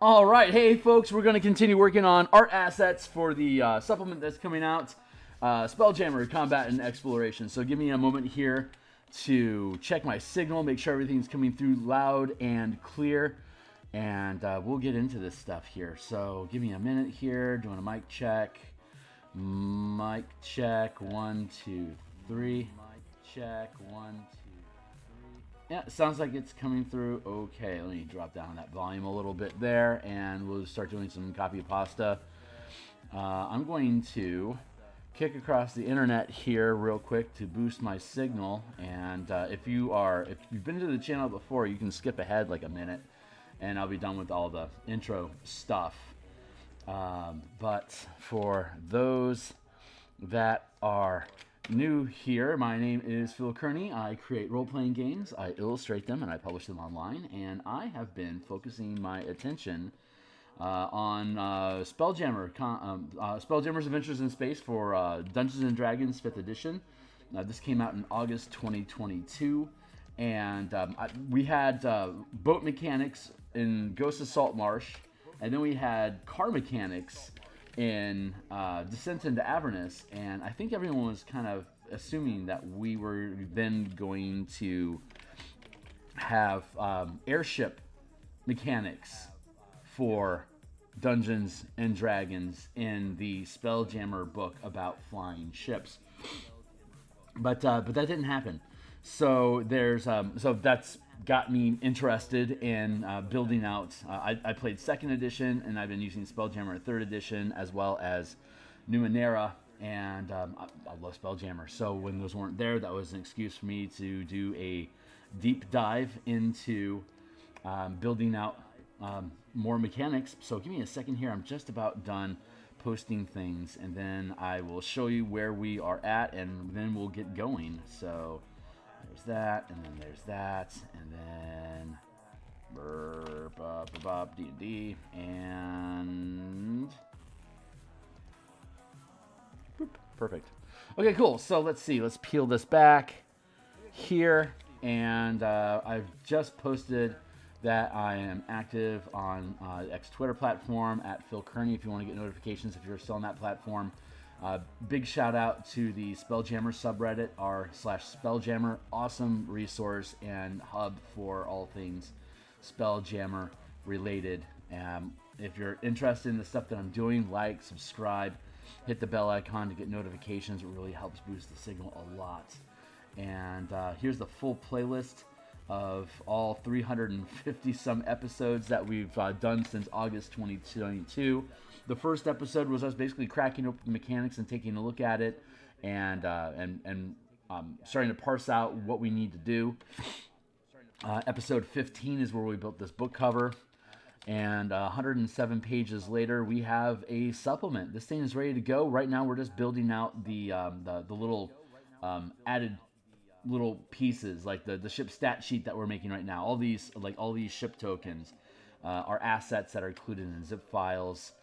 All right, hey folks, we're going to continue working on art assets for the supplement that's coming out, Spelljammer, Combat and Exploration. So give me a moment here to check my signal, make sure everything's coming through loud and clear, and we'll get into this stuff here. So give me a minute here, doing a mic check, 1, 2, 3, mic check, 1, 2, 3. Yeah, it sounds like it's coming through okay. Let me drop down that volume a little bit there, and we'll start doing some copy pasta. I'm going to kick across the internet here real quick to boost my signal. And if you've been to the channel before, you can skip ahead like a minute, and I'll be done with all the intro stuff. But for those that are new here, my name is Phil Kearney. I create role-playing games, I illustrate them, and I publish them online. And I have been focusing my attention on Spelljammer, Spelljammer's Adventures in Space for Dungeons & Dragons 5th edition. This came out in August 2022. And we had boat mechanics in Ghost of Saltmarsh, and then we had car mechanics in Descent into Avernus, and I think everyone was kind of assuming that we were then going to have airship mechanics for Dungeons and Dragons in the Spelljammer book about flying ships, but that didn't happen. So there's so that's got me interested in building out. I played 2nd edition, and I've been using Spelljammer 3rd edition as well as Numenera, and I love Spelljammer. So when those weren't there, that was an excuse for me to do a deep dive into building out more mechanics. So give me a second here. I'm just about done posting things, and then I will show you where we are at, and then we'll get going. So there's that, and then there's that, and then D&D, and boop, perfect. Okay, cool. So let's see. Let's peel this back here, and I've just posted that I am active on X Twitter platform at Phil Kearney if you want to get notifications if you're still on that platform. Big shout out to the Spelljammer subreddit, r/Spelljammer, awesome resource and hub for all things Spelljammer related. If you're interested in the stuff that I'm doing, like, subscribe, hit the bell icon to get notifications. It really helps boost the signal a lot. And here's the full playlist of all 350 some episodes that we've done since August 2022. The first episode was us basically cracking open the mechanics and taking a look at it, and starting to parse out what we need to do. Episode 15 is where we built this book cover, and 107 pages later, we have a supplement. This thing is ready to go. Right now, we're just building out the little added little pieces, like the ship stat sheet that we're making right now. All these ship tokens are assets that are included in zip files.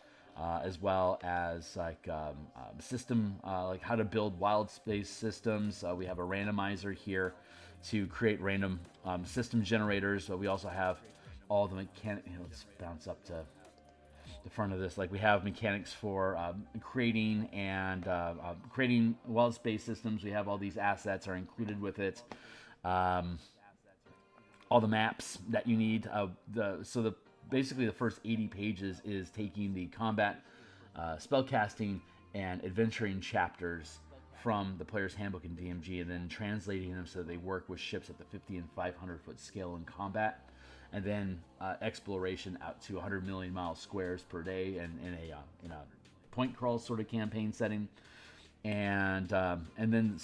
As well as system, like how to build wild space systems. We have a randomizer here to create random system generators. We also have all the mechanics. Let's bounce up to the front of this. Like, we have mechanics for creating wild space systems. We have all these assets are included with it. All the maps that you need. Basically, the first 80 pages is taking the combat, spellcasting, and adventuring chapters from the player's handbook in DMG, and then translating them so that they work with ships at the 50 and 500 foot scale in combat, and then exploration out to 100 million mile squares per day, and in a point crawl sort of campaign setting, and then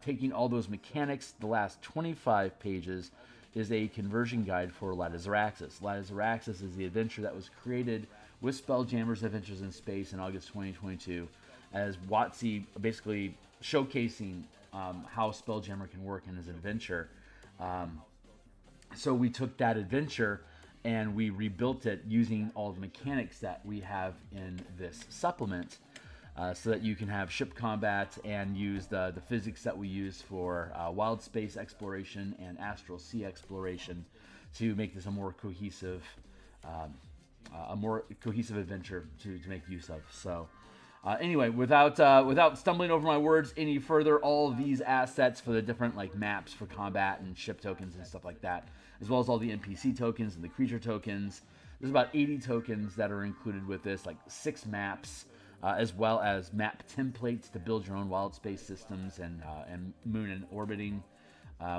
taking all those mechanics, the last 25 pages is a conversion guide for Latizaraxis. Latizaraxis is the adventure that was created with Spelljammer's Adventures in Space in August 2022, as WotC basically showcasing how Spelljammer can work in his adventure. So we took that adventure and we rebuilt it using all the mechanics that we have in this supplement, so that you can have ship combat and use the physics that we use for wild space exploration and astral sea exploration to make this a more cohesive a more cohesive adventure to make use of. So anyway, without stumbling over my words any further, all of these assets for the different like maps for combat and ship tokens and stuff like that, as well as all the NPC tokens and the creature tokens. There's about 80 tokens that are included with this, like 6 maps, as well as map templates to build your own wild space systems and moon and orbiting.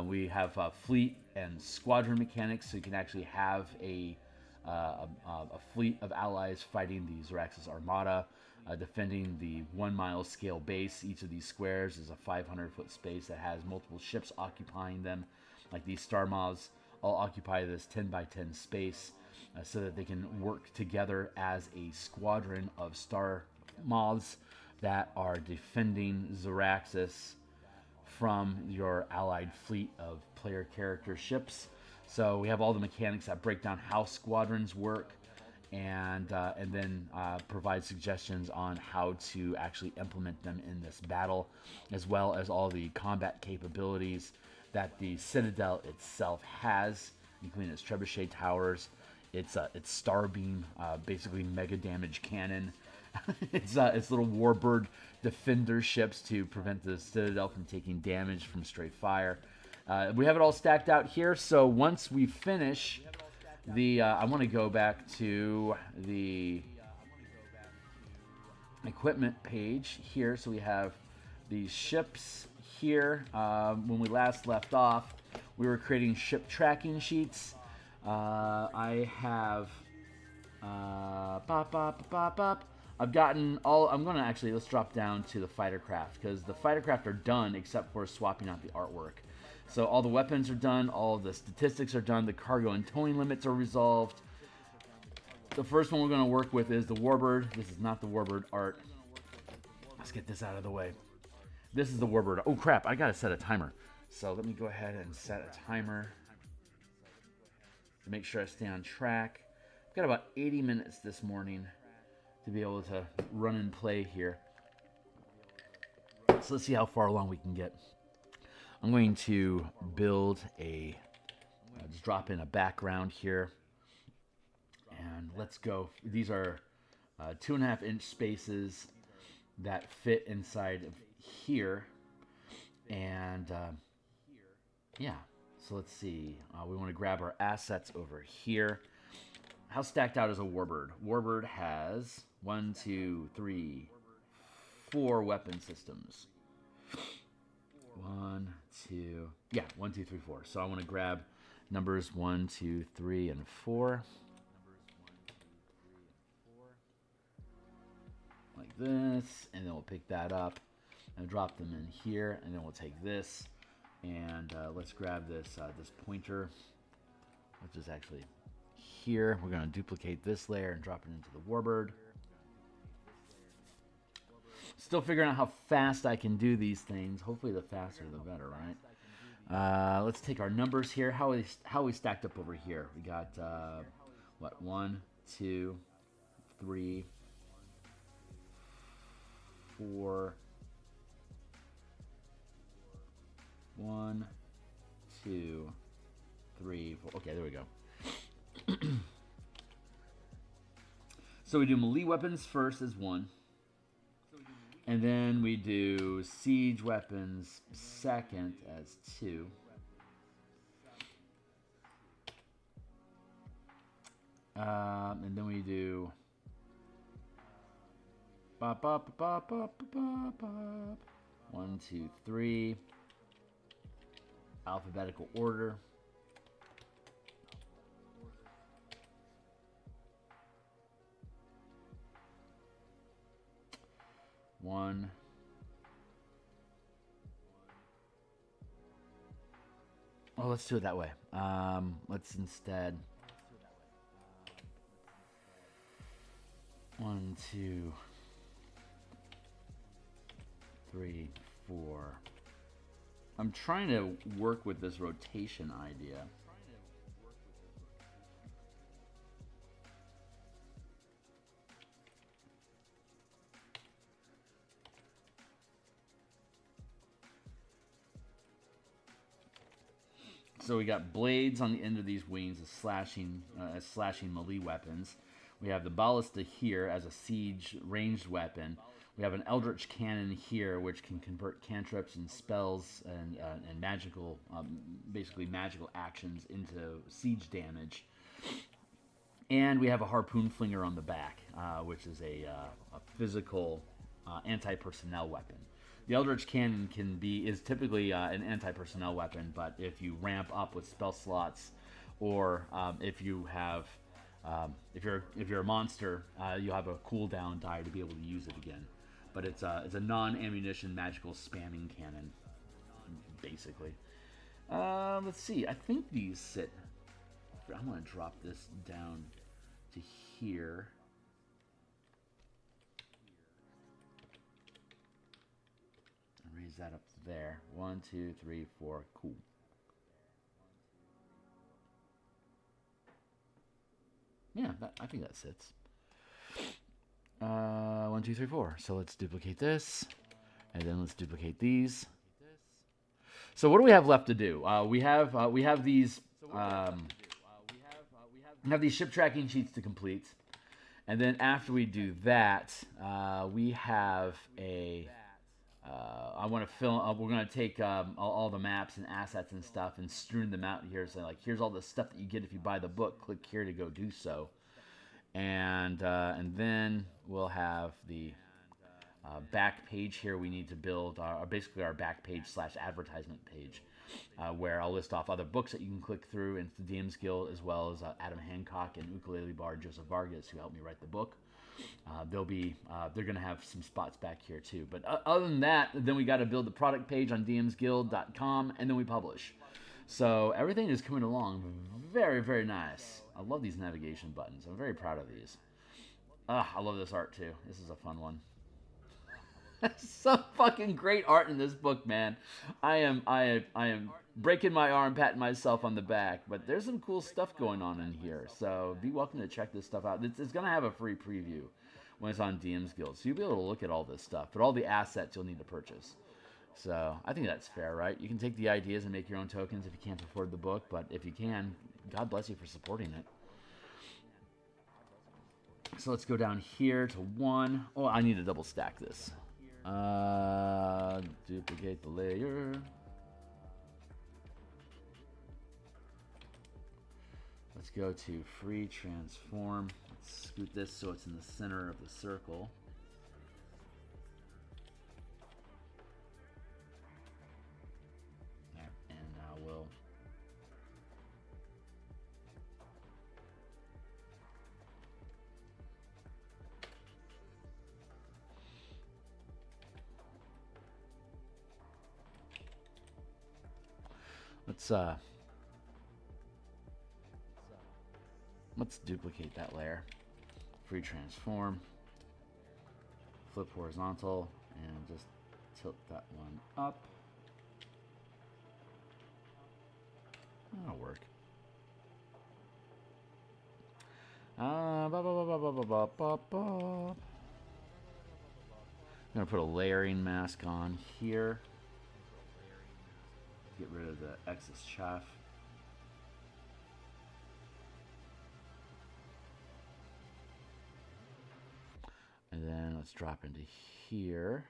We have fleet and squadron mechanics, so you can actually have a fleet of allies fighting the Xerax's Armada, defending the 1 mile scale base. Each of these squares is a 500-foot space that has multiple ships occupying them. Like these star moths all occupy this 10 by 10 space so that they can work together as a squadron of star moths that are defending Xeraxis from your allied fleet of player character ships. So we have all the mechanics that break down how squadrons work, and then provide suggestions on how to actually implement them in this battle, as well as all the combat capabilities that the Citadel itself has, including its trebuchet towers, its starbeam, basically mega damage cannon, its little warbird defender ships to prevent the Citadel from taking damage from stray fire. We have it all stacked out here, so once we finish the, I want to go back to the equipment page here. So we have these ships here. When we last left off, we were creating ship tracking sheets. I have, I've gotten all, I'm going to actually, let's drop down to the fighter craft, because the fighter craft are done except for swapping out the artwork. So all the weapons are done, all the statistics are done, the cargo and towing limits are resolved. The first one we're going to work with is the Warbird. This is not the Warbird art. Let's get this out of the way. This is the Warbird. Oh crap, I got to set a timer. So let me go ahead and set a timer to make sure I stay on track. I've got about 80 minutes this morning to be able to run and play here. So let's see how far along we can get. I'm going to build a, just drop in a background here, and let's go. These are 2.5 inch spaces that fit inside of here, and yeah, so let's see. We want to grab our assets over here. How stacked out is a Warbird? Warbird has 1, 2, 3, 4 weapon systems. 1, 2, yeah, 1, 2, 3, 4. So I want to grab numbers 1, 2, 3, and 4. Like this, and then we'll pick that up and drop them in here, and then we'll take this, and let's grab this this pointer, which is actually here. We're going to duplicate this layer and drop it into the Warbird. Still figuring out how fast I can do these things. Hopefully the faster the better, right? Let's take our numbers here. How are we stacked up over here? We got, what, 1, 2, 3, 4. 1, 2, 3, 4. Okay, there we go. So we do melee weapons first as 1. And then we do siege weapons second as 2. And then we do 1, 2, 3. Alphabetical order. One. Oh, let's do it that way. Let's instead 1, 2, 3, 4. I'm trying to work with this rotation idea. So we got blades on the end of these wings as slashing melee weapons. We have the ballista here as a siege ranged weapon. We have an eldritch cannon here, which can convert cantrips and spells and magical, basically magical actions into siege damage. And we have a harpoon flinger on the back, which is a physical anti-personnel weapon. The Eldritch Cannon is typically an anti-personnel weapon, but if you ramp up with spell slots, or if you're a monster, you'll have a cooldown die to be able to use it again. But it's a non-ammunition magical spamming cannon, basically. Let's see. I think these sit. I'm gonna drop this down to here. Raise that up there. 1, 2, 3, 4. Cool. Yeah, I think that sits. 1, 2, 3, 4. So let's duplicate this, and then let's duplicate these. So what do we have left to do? We have these ship tracking sheets to complete, and then after we do that, we have a. I want to fill. We're going to take all the maps and assets and stuff and strewn them out here. So like, here's all the stuff that you get if you buy the book. Click here to go do so, and then we'll have the back page here. We need to build basically our back page / advertisement page, where I'll list off other books that you can click through into the DMsGuild, as well as Adam Hancock and ukulele bard Joseph Vargas, who helped me write the book. They're gonna have some spots back here too. But other than that, then we got to build the product page on DMsGuild.com, and then we publish. So everything is coming along very, very nice. I love these navigation buttons. I'm very proud of these. I love this art too. This is a fun one. Some fucking great art in this book, man. I am breaking my arm, patting myself on the back, but there's some cool stuff going on in here. So be welcome to check this stuff out. It's gonna have a free preview when it's on DMsGuild, so you'll be able to look at all this stuff. But all the assets you'll need to purchase. So I think that's fair, right? You can take the ideas and make your own tokens if you can't afford the book, but if you can, God bless you for supporting it. So let's go down here to 1. Oh, I need to double stack this. Duplicate the layer. Let's go to free transform. Let's scoot this so it's in the center of the circle. There, and now we'll let's duplicate that layer. Free transform. Flip horizontal and just tilt that one up. That'll work. I'm gonna put a layering mask on here. Get rid of the excess chaff. And then let's drop into here.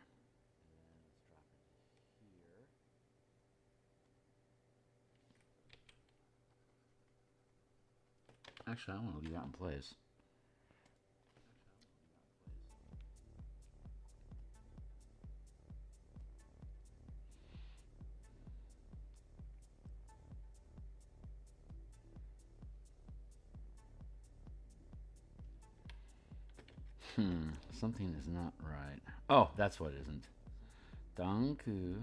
Actually, I want to leave that in place. Something is not right. Oh, that's what isn't. Danku.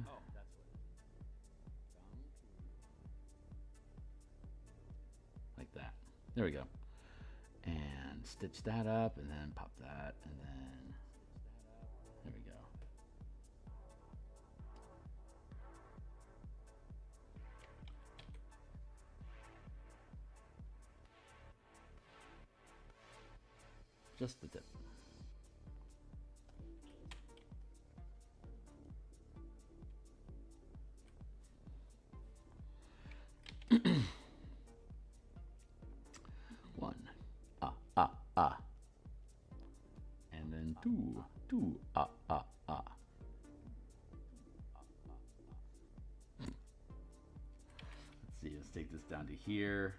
Like that. There we go. And stitch that up, and then pop that, and then there we go. Just the tip. ah. And then two, ah, ah, ah. Let's see, let's take this down to here.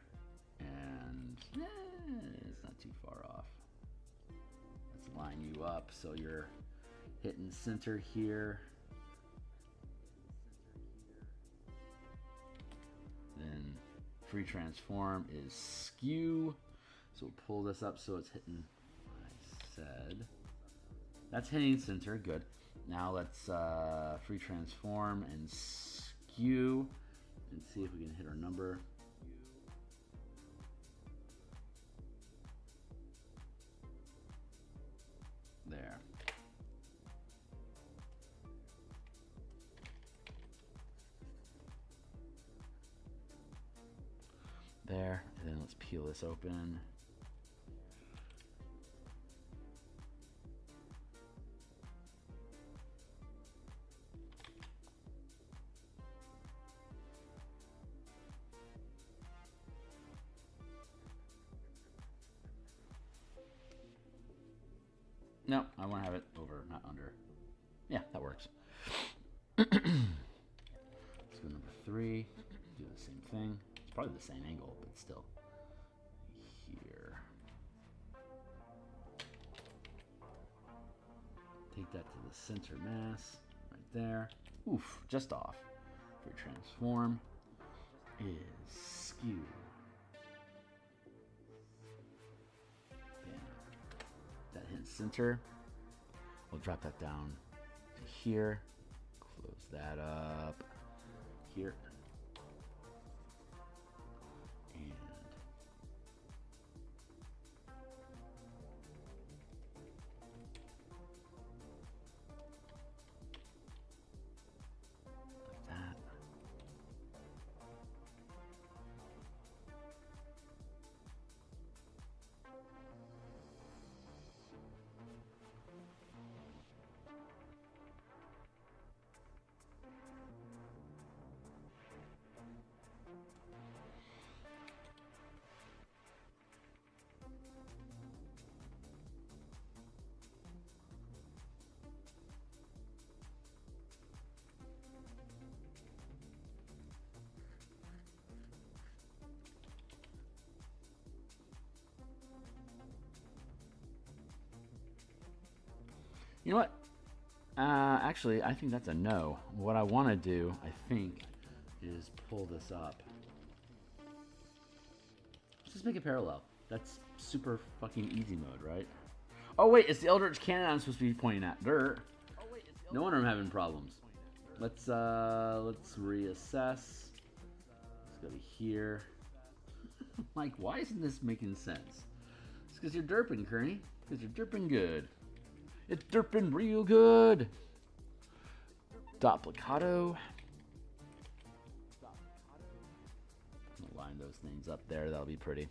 And it's not too far off. Let's line you up so you're hitting center here. Then free transform is skew. So we'll pull this up so it's hitting, I said. That's hitting center, good. Now let's free transform and skew and see if we can hit our number. There. There, and then let's peel this open. No, I want to have it over, not under. Yeah, that works. Let's go number 3. Do the same thing. It's probably the same angle, but still. Here. Take that to the center mass. Right there. Oof, just off. Free transform is skew. That hits center. We'll drop that down to here. Close that up here. And like that. You know what? Actually, I think that's a no. What I want to do, I think, is pull this up. Let's just make it parallel. That's super fucking easy mode, right? Oh wait, it's the Eldritch Cannon I'm supposed to be pointing at. Dirt. No wonder I'm having problems. Let's reassess. Let's go to here. Like, why isn't this making sense? It's because you're derping, Kearney. Because you're derping good. It's derping real good. Duplicado. Line those things up there. That'll be pretty.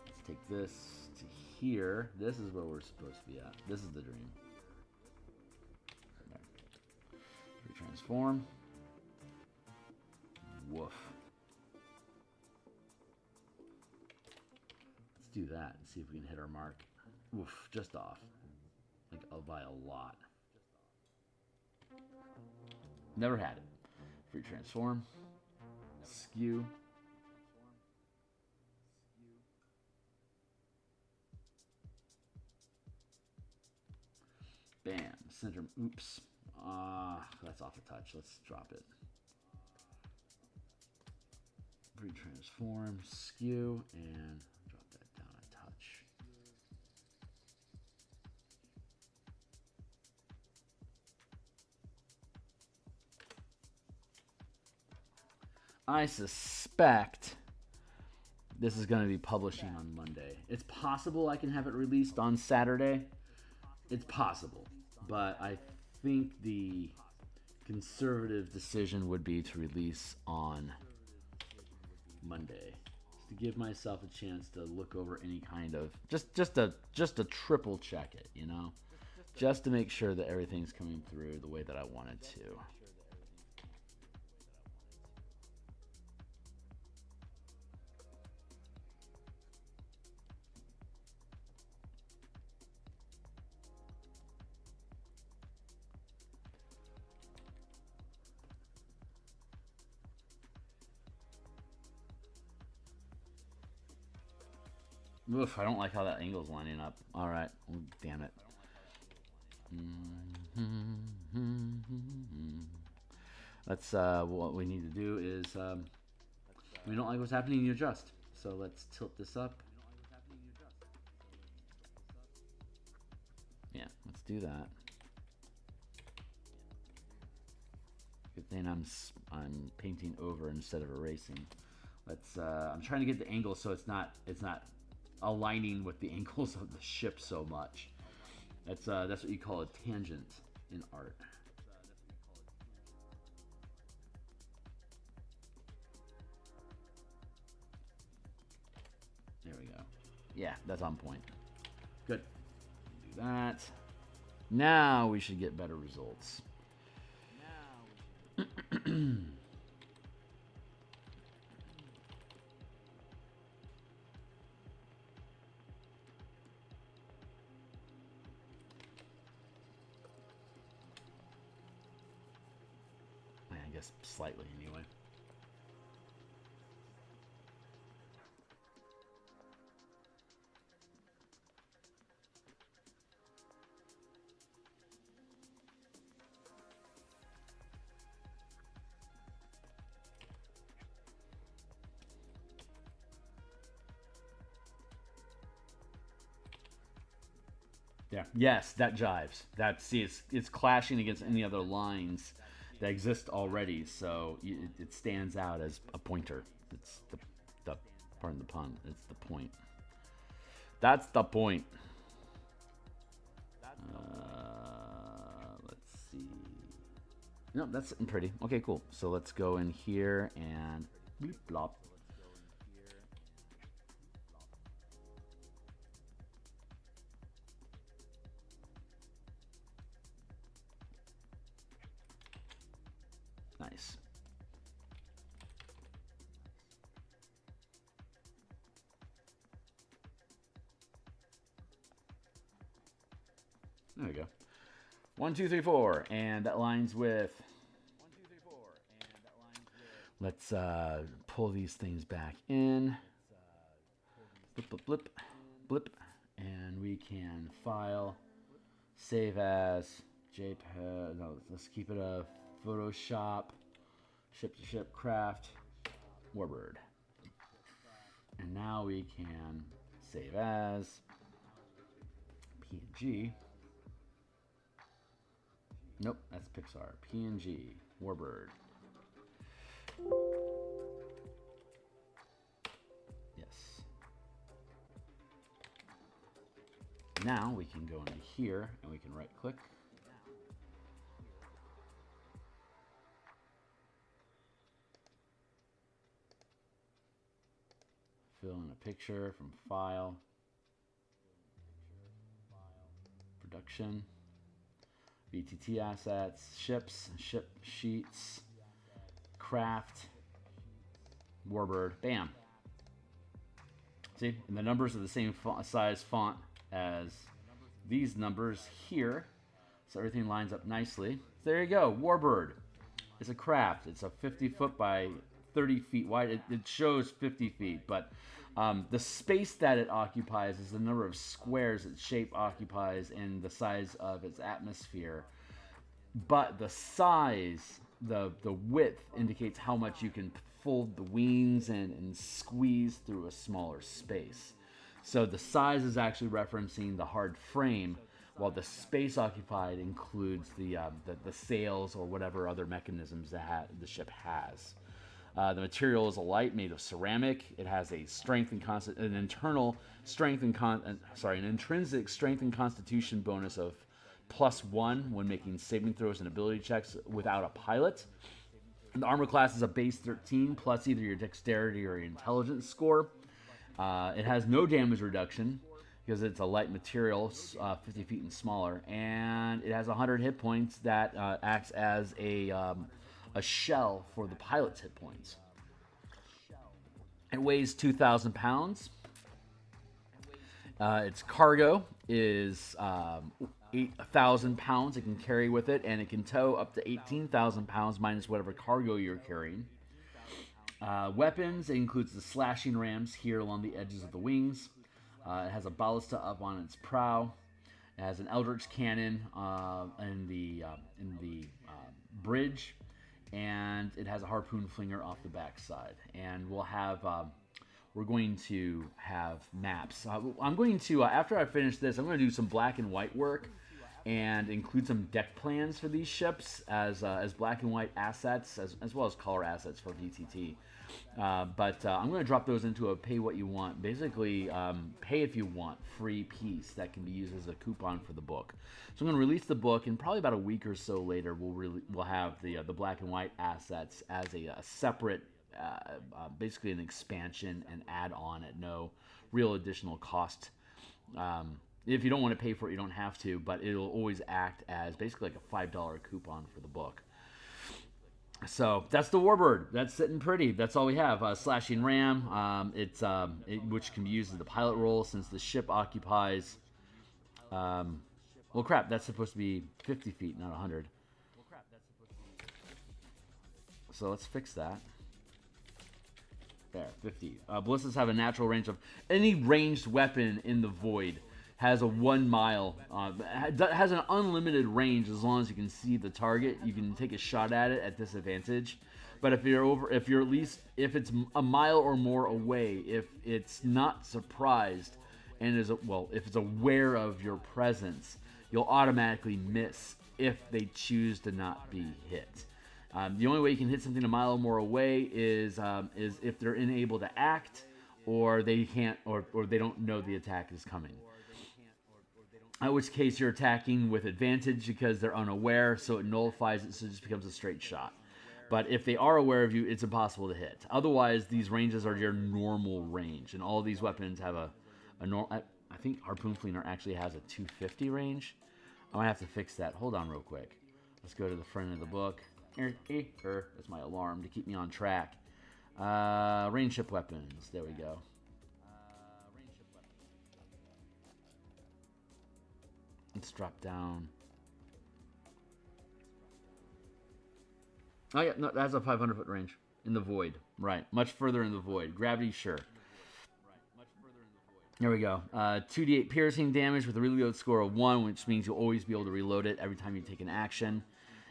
Let's take this to here. This is where we're supposed to be at. This is the dream. Retransform. Woof. Let's do that and see if we can hit our mark. Woof, just off. Like by a lot. Never had it. Free transform. Skew. Bam. Center. Oops. That's off a touch. Let's drop it. Free transform. Skew. And drop that down a touch. I suspect this is going to be publishing on Monday. It's possible I can have it released on Saturday. It's possible. But I think the conservative decision would be to release on Monday. To give myself a chance to look over any kind of just to triple check it, you know? Just to make sure that everything's coming through the way that I want it to. Oof, I don't like how that angle's lining up. All right. Oh, damn it. Let's, what we need to do is, we don't like what's happening, you adjust. So let's tilt this up. Yeah, let's do that. Good thing I'm painting over instead of erasing. Let's, I'm trying to get the angle so it's not aligning with the angles of the ship so much. That's what you call a tangent in art. There we go. Yeah, that's on point. Good. Do that. Now we should get better results. I guess slightly anyway. Yeah. Yes, that jives. See, it's clashing against any other lines that exist already, so it stands out as a pointer. It's the pardon the pun. It's the point. That's the point. Let's see. No, that's pretty. Okay, cool. So let's go in here and bleep blop. Nice. There we go. 1, 2, 3, 4, and that lines with. Let's pull these things back in. Blip, blip, blip, blip, and we can file, save as JPEG. No, let's keep it a Photoshop, ship to ship, craft, Warbird. And now we can save as PNG. Nope, that's Pixar. PNG, Warbird. Yes. Now we can go into here and we can right click. Fill in a picture from file, production, VTT assets, ships, ship sheets, craft, Warbird, bam. See, and the numbers are the same size font as these numbers here, so everything lines up nicely. There you go, Warbird. It's a craft. It's a 50 foot by 30 feet wide. It shows 50 feet, but the space that it occupies is the number of squares its shape occupies and the size of its atmosphere. But the size, the width indicates how much you can fold the wings and squeeze through a smaller space. So the size is actually referencing the hard frame, while the space occupied includes the sails or whatever other mechanisms that the ship has. The material is a light made of ceramic. It has a strength and an intrinsic strength and constitution bonus of +1 when making saving throws and ability checks without a pilot. And the armor class is a base 13 plus either your dexterity or your intelligence score. It has no damage reduction because it's a light material, 50 feet and smaller, and it has 100 hit points that acts as a shell for the pilot's hit points. It weighs 2,000 pounds. Its cargo is 8,000 pounds it can carry with it, and it can tow up to 18,000 pounds minus whatever cargo you're carrying. Weapons, it includes the slashing rams here along the edges of the wings. It has a ballista up on its prow. It has an eldritch cannon in the bridge, and it has a harpoon flinger off the backside. And we're going to have maps. I'm going to, after I finish this, I'm going to do some black and white work and include some deck plans for these ships as black and white assets, as well as color assets for VTT. But I'm going to drop those into a pay what you want. Basically, pay if you want free piece that can be used as a coupon for the book. So I'm going to release the book, and probably about a week or so later, we'll have the black and white assets as a separate, basically an expansion and add-on at no real additional cost. If you don't want to pay for it, you don't have to, but it'll always act as basically like a $5 coupon for the book. So that's the Warbird. That's sitting pretty. That's all we have. Slashing Ram, which can be used as the pilot role since the ship occupies... well, crap, that's supposed to be 50 feet, not 100. So let's fix that. There, 50. Ballistas have a natural range of... Any ranged weapon in the Void has a 1 mile, has an unlimited range as long as you can see the target. You can take a shot at it at disadvantage. But if it's a mile or more away, if it's not surprised and if it's aware of your presence, you'll automatically miss if they choose to not be hit. The only way you can hit something a mile or more away is if they're unable to act, or they can't, or they don't know the attack is coming. In which case you're attacking with advantage because they're unaware, so it nullifies it, so it just becomes a straight shot. But if they are aware of you, it's impossible to hit. Otherwise, these ranges are your normal range, and all these weapons have a normal. I think Harpoon Flinger actually has a 250 range. I might have to fix that. Hold on real quick. Let's go to the front of the book. That's my alarm to keep me on track. Range ship weapons. There we go. Let's drop down. Oh yeah, no, that's a 500-foot range in the Void. Right, much further in the Void. Gravity, sure. There we go. 2d8 piercing damage with a reload score of 1, which means you'll always be able to reload it every time you take an action.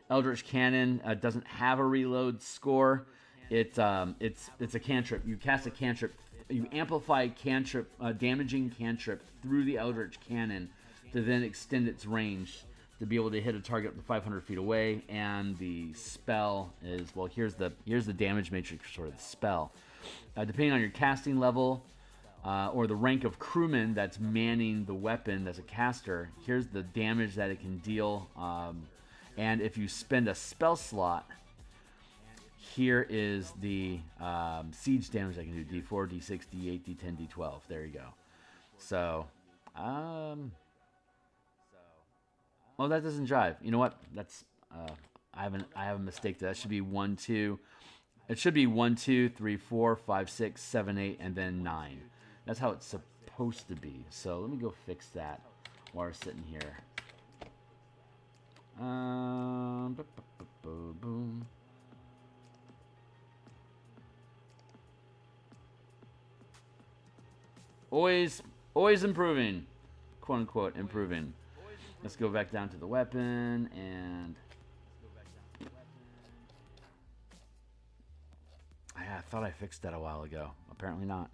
Eldritch Cannon doesn't have a reload score. It's a cantrip. You cast a cantrip. You amplify cantrip, damaging cantrip through the Eldritch Cannon to then extend its range to be able to hit a target up to 500 feet away. And the spell is, well, here's the damage matrix for the spell. Depending on your casting level or the rank of crewman that's manning the weapon as a caster, here's the damage that it can deal. And if you spend a spell slot, here is the siege damage I can do. D4, D6, D8, D10, D12. There you go. So, well, that doesn't jive. You know what? That's I have a mistake there. That should be 1, 2. It should be 1, 2, 3, 4, 5, 6, 7, 8, and then 9. That's how it's supposed to be. So let me go fix that while we're sitting here. Boom. Always improving, quote unquote improving. Let's go back down to the weapon and I thought I fixed that a while ago. Apparently not.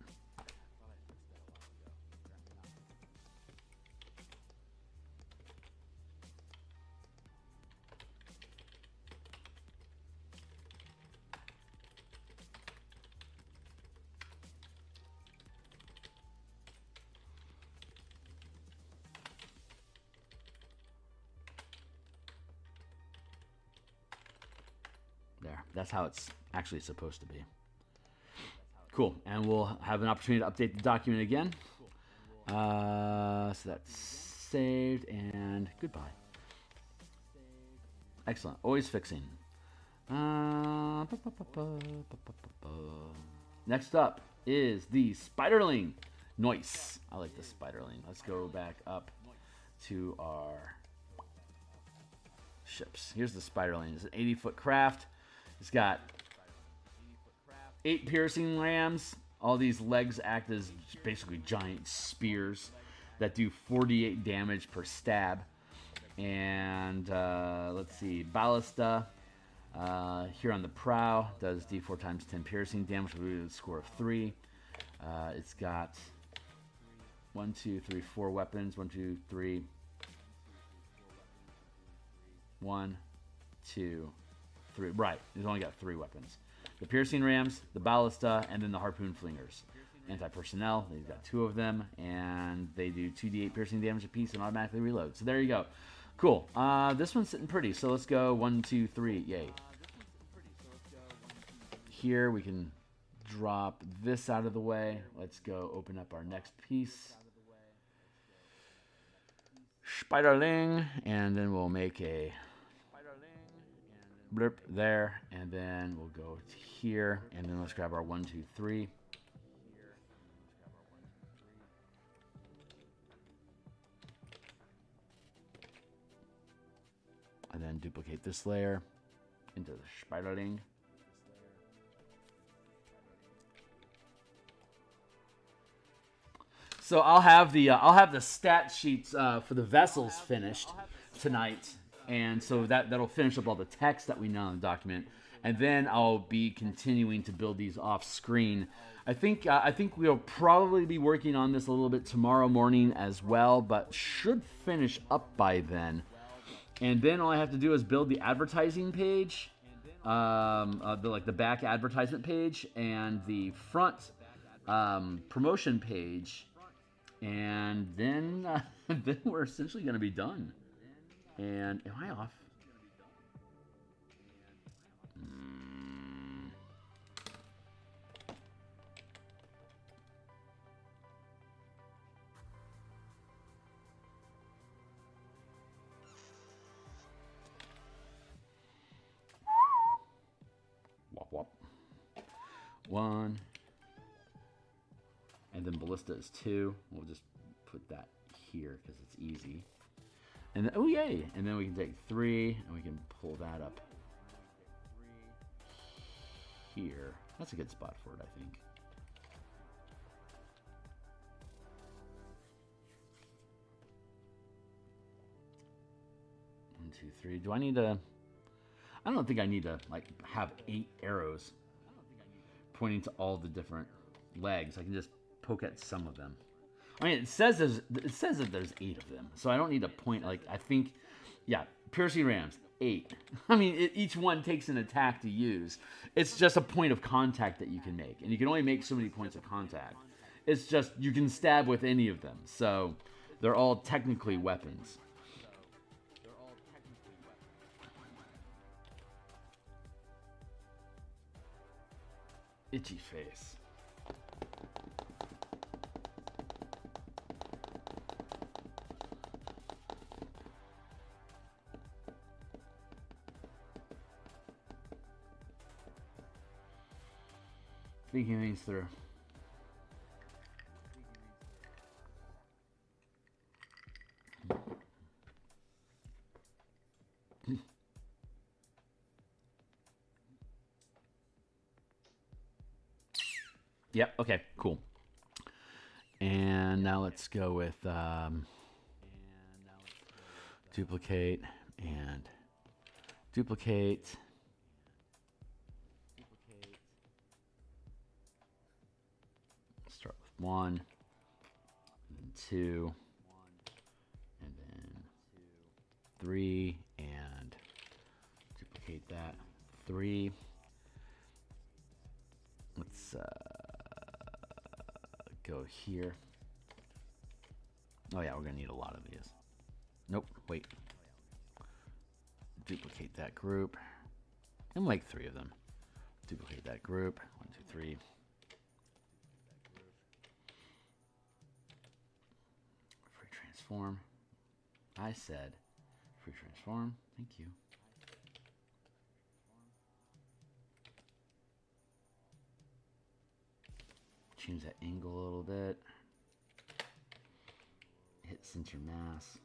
There. That's how it's actually supposed to be. Cool. And we'll have an opportunity to update the document again. So that's saved and goodbye. Excellent. Always fixing. Next up is the Spiderling. Nice. I like the Spiderling. Let's go back up to our ships. Here's the Spiderling. It's an 80-foot craft. It's got 8 piercing rams, All these legs act as basically giant spears that do 48 damage per stab. And let's see, Ballista here on the prow does d4 times 10 piercing damage with a score of 3. It's got 1, 2, 3, 4 weapons. 1, 2, 3. 1, 2, 3. Right, he's only got 3 weapons. The piercing rams, the ballista, and then the harpoon flingers. Anti-personnel, they've got 2 of them, and they do 2d8 piercing damage apiece and automatically reload. So there you go. Cool. This one's sitting pretty, so let's go 1, 2, 3. Yay. Here we can drop this out of the way. Let's go open up our next piece. Spiderling, and then we'll make a blurp there, and then we'll go to here, and then let's grab our 1, 2, 3. And then duplicate this layer into the Spiderling. So I'll have the stat sheets for the vessels finished tonight, and so that'll finish up all the text that we know in the document, and then I'll be continuing to build these off screen. I think we'll probably be working on this a little bit tomorrow morning as well, but should finish up by then. And then all I have to do is build the advertising page, the back advertisement page, and the front promotion page, and then then we're essentially going to be done. And am I off? Wop wop. 1. And then ballista is 2. We'll just put that here because it's easy. And then, oh yay! And then we can take 3 and we can pull that up here. That's a good spot for it, I think. One, 2, 3. Do I need to? I don't think I need to like have 8 arrows pointing to all the different legs. I can just poke at some of them. I mean, it says that there's 8 of them, so I don't need to point. Like I think, yeah, piercing rams 8. I mean, each one takes an attack to use. It's just a point of contact that you can make, and you can only make so many points of contact. It's just you can stab with any of them, so they're all technically weapons. Itchy face. Thinking things through. Yep, okay, cool. And now let's go with duplicate and duplicate. Start with 1, and then 2, and then 3, and duplicate that 3. Let's go here. Oh yeah, we're gonna need a lot of these. Nope, wait. Duplicate that group. And make 3 of them. Duplicate that group. 1, 2, 3. Free transform. I said free transform. Thank you. Change that angle a little bit. Hit center mass.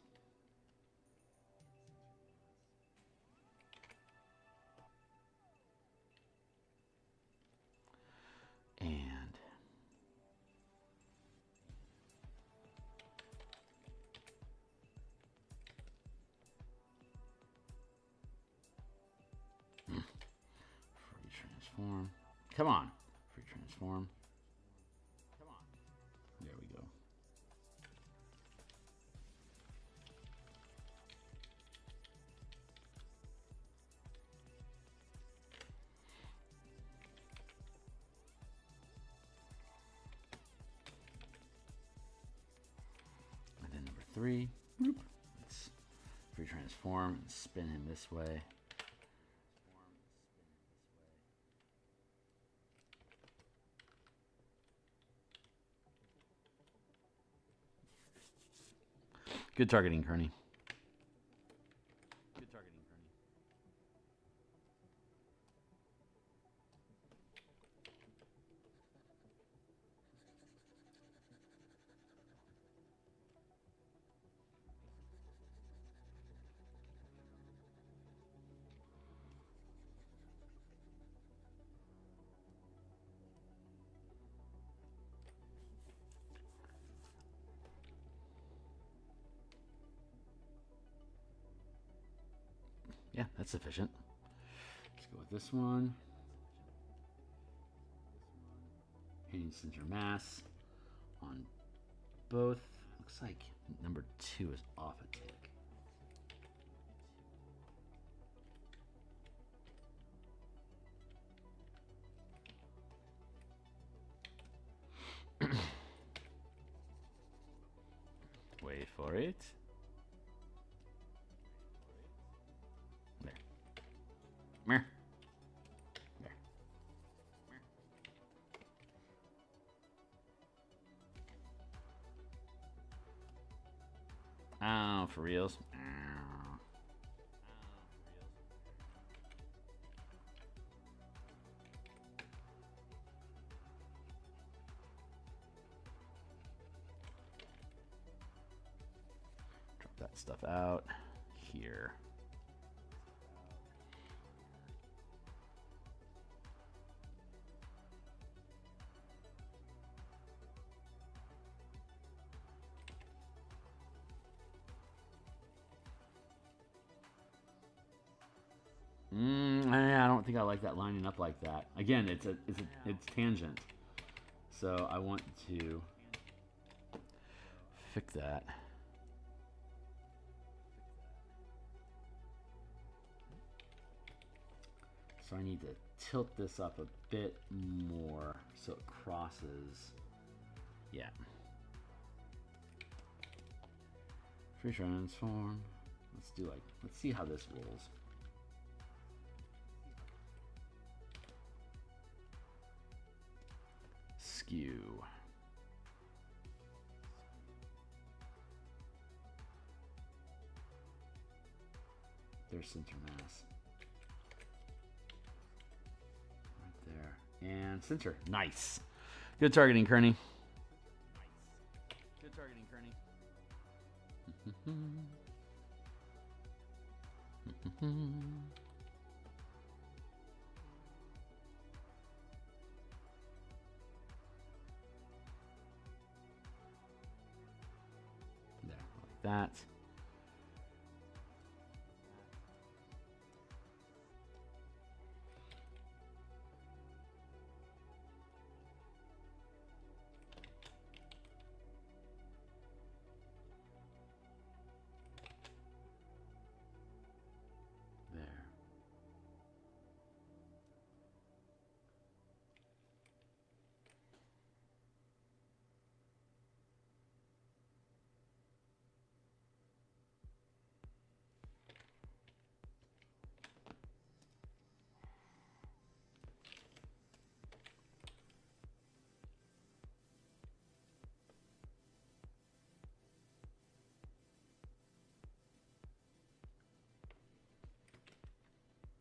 And transform. Come on. Free transform. Come on. There we go. And then number 3. Let's free transform and spin him this way. Good targeting, Kearney. Good targeting, Kearney. Yeah, that's sufficient. Let's go with this one. And center mass on both. Looks like number 2 is off a tick. Wait for it. There. There. Oh, for reals? Drop that stuff out here. I don't think I like that lining up like that. Again, it's tangent, so I want to fix that. So I need to tilt this up a bit more so it crosses. Yeah. Free transform. Let's see how this rolls. Skew. There's center mass. Right there. And center. Nice. Good targeting, Kearney. Good targeting, Kearney. There, like that.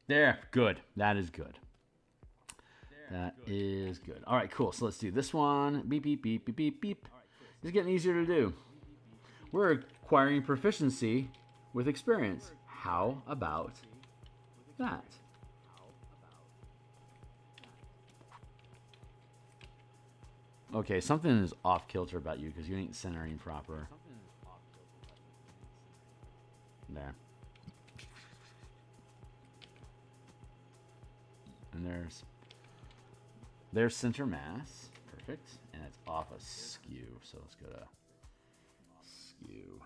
There, good. That is good. That is good. All right, cool. So let's do this one. Beep, beep, beep, beep, beep, beep. It's getting easier to do. We're acquiring proficiency with experience. How about that? Okay, something is off kilter about you because you ain't centering proper. There. And there's There's center mass. Perfect. And it's off a skew. So let's go to skew.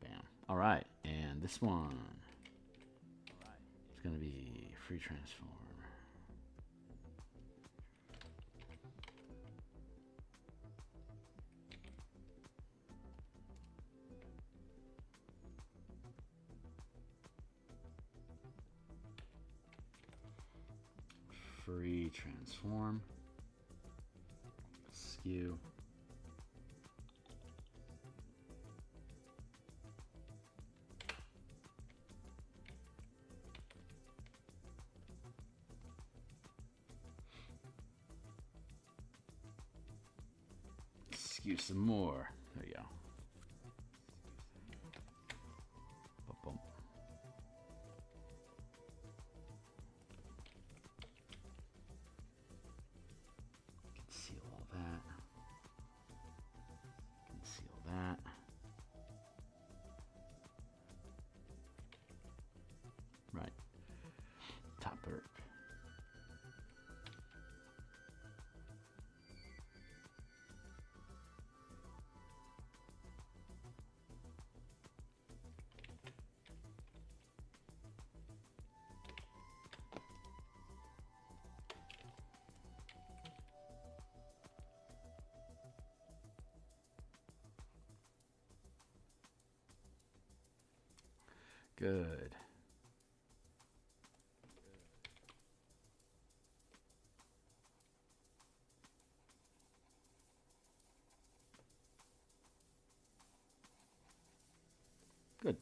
Bam. All right. And this one is going to be free transform. Free transform, skew, skew some more. There you go. Boom. Conceal all that. Conceal that. Right. Top perp. Good. Good.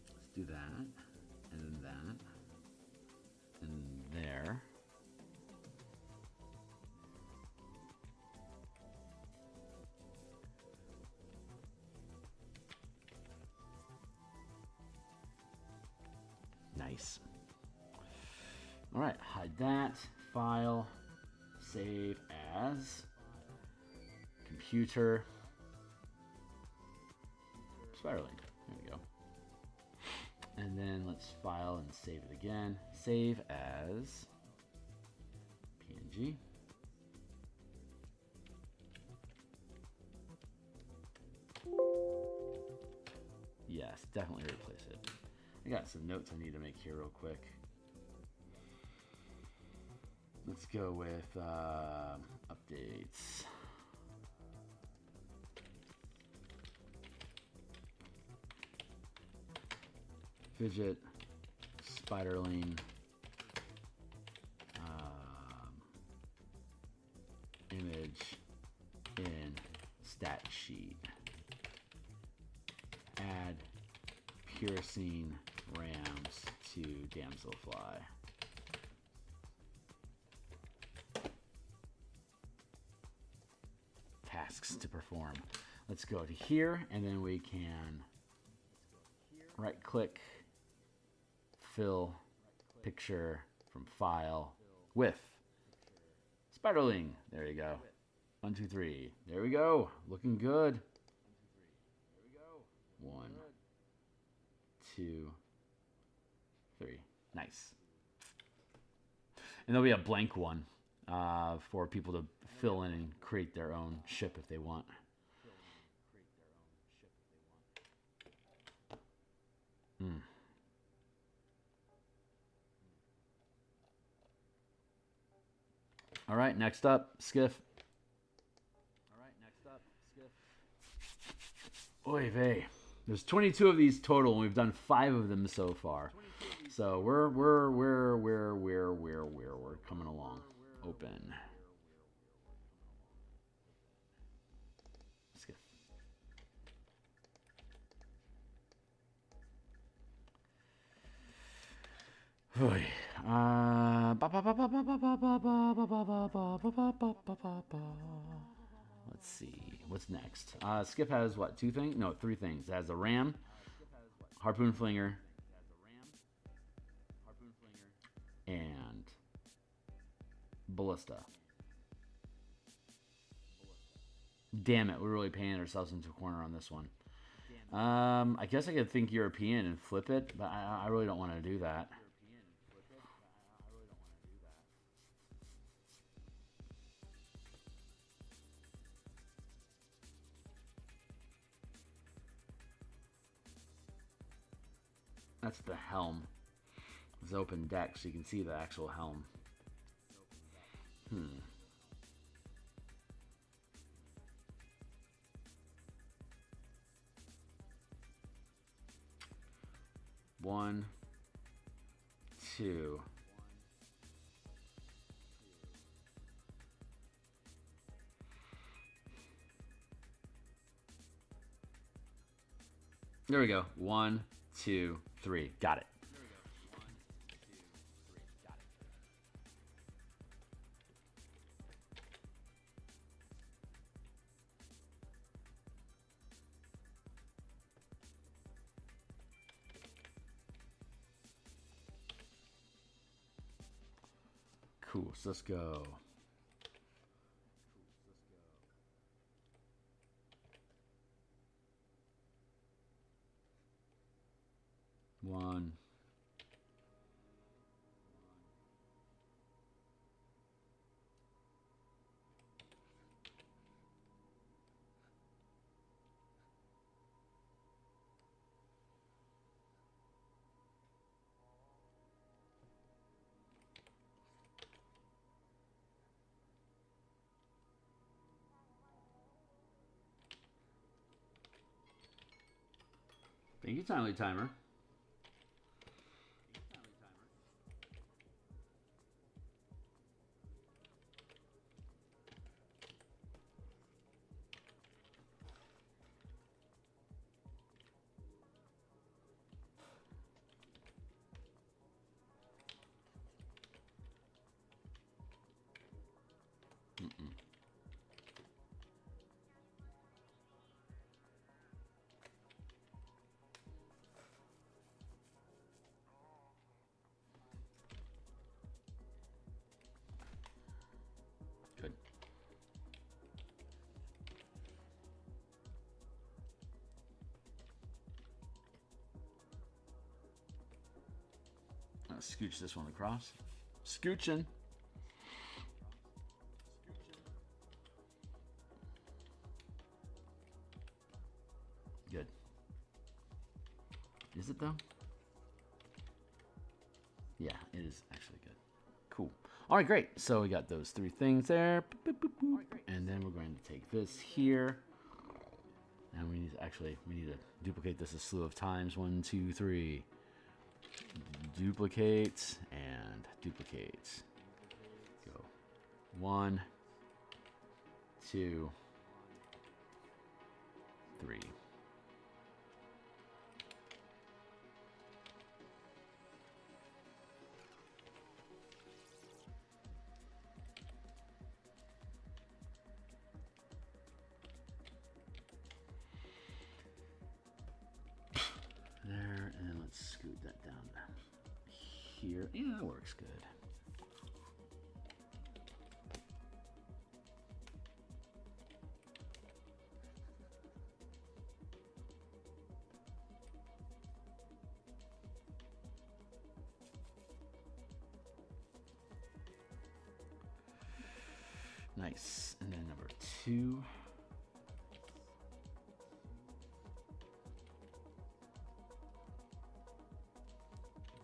Let's do that. And then that, and there. Nice. All right, hide that. File, save as, computer, spiraling. There we go. And then let's file and save it again. Save as PNG. Yes, definitely replace it. I got some notes I need to make here real quick. Let's go with updates. Fidget, spiderling, image in stat sheet. Add piercing rams to damselfly. Tasks to perform. Let's go to here, and then we can right click, fill picture from file with spiderling. There you go. 1, 2, 3. There we go. Looking good. 1, 2, 3. Nice. And there'll be a blank one for people to fill in and create their own ship if they want. All right, next up, Skiff. Oy vey. There's 22 of these total, and we've done 5 of them so far. So we're coming along. Open. Skiff. Oy. Let's see. What's next? Skip has what? 2 things? No, 3 things. It has a ram, harpoon flinger, and ballista. Damn it, we're really painting ourselves into a corner on this one. I guess I could think European and flip it, but I really don't want to do that. That's the helm. It's open deck, so you can see the actual helm. One, two. There we go. 1, 2, 3. Got it. Cool, so let's go. One. Thank you, Timely Timer. Good. Let's scooch this one across. Scooching. Good. Is it though? Yeah, it is actually good. Cool. All right, great. So we got those 3 things there. Boop, boop, boop, boop. And then we're going to take this here. And we need to duplicate this a slew of times. 1, 2, 3. Duplicate and duplicate. Go. 1, 2, 3. There, and then let's scoot that down here. Yeah, that works good. Nice. And then number 2.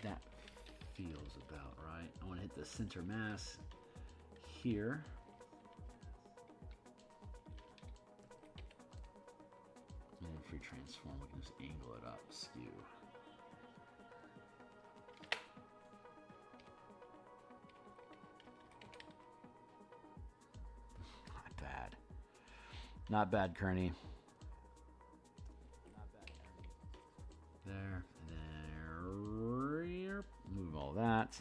That feels about right. I want to hit the center mass here. And then free transform, we can just angle it up, skew. Not bad. Not bad, Kearney. There, and then move all that.